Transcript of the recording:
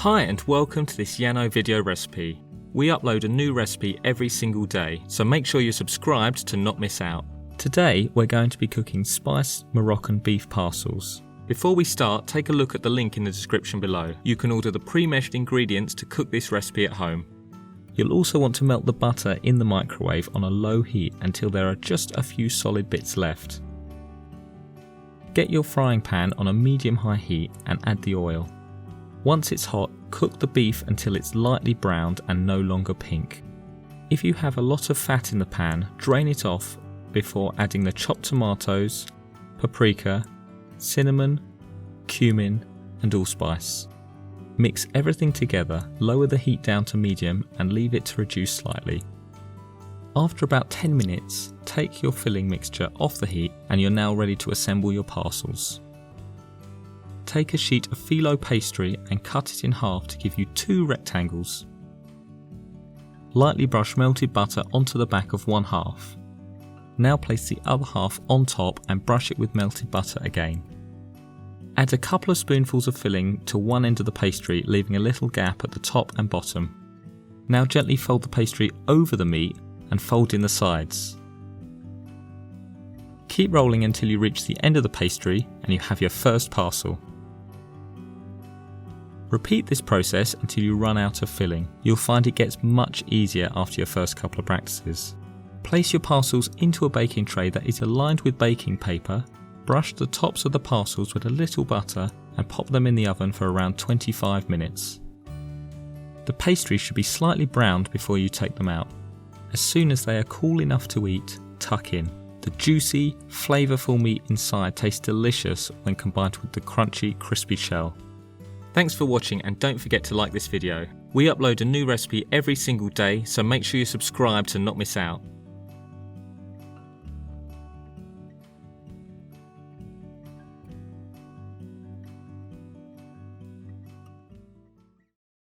Hi and welcome to this Yano video recipe. We upload a new recipe every single day, so make sure you're subscribed to not miss out. Today we're going to be cooking spiced Moroccan beef parcels. Before we start, take a look at the link in the description below. You can order the pre-measured ingredients to cook this recipe at home. You'll also want to melt the butter in the microwave on a low heat until there are just a few solid bits left. Get your frying pan on a medium-high heat and add the oil. Once it's hot, cook the beef until it's lightly browned and no longer pink. If you have a lot of fat in the pan, drain it off before adding the chopped tomatoes, paprika, cinnamon, cumin and allspice. Mix everything together, lower the heat down to medium and leave it to reduce slightly. After about 10 minutes, take your filling mixture off the heat and you're now ready to assemble your parcels. Take a sheet of phyllo pastry and cut it in half to give you 2 rectangles. Lightly brush melted butter onto the back of one half. Now place the other half on top and brush it with melted butter again. Add a couple of spoonfuls of filling to one end of the pastry, leaving a little gap at the top and bottom. Now gently fold the pastry over the meat and fold in the sides. Keep rolling until you reach the end of the pastry and you have your first parcel. Repeat this process until you run out of filling. You'll find it gets much easier after your first couple of practices. Place your parcels into a baking tray that is aligned with baking paper. Brush the tops of the parcels with a little butter and pop them in the oven for around 25 minutes. The pastry should be slightly browned before you take them out. As soon as they are cool enough to eat, tuck in. The juicy, flavourful meat inside tastes delicious when combined with the crunchy, crispy shell. Thanks for watching and don't forget to like this video. We upload a new recipe every single day, so make sure you subscribe to not miss out.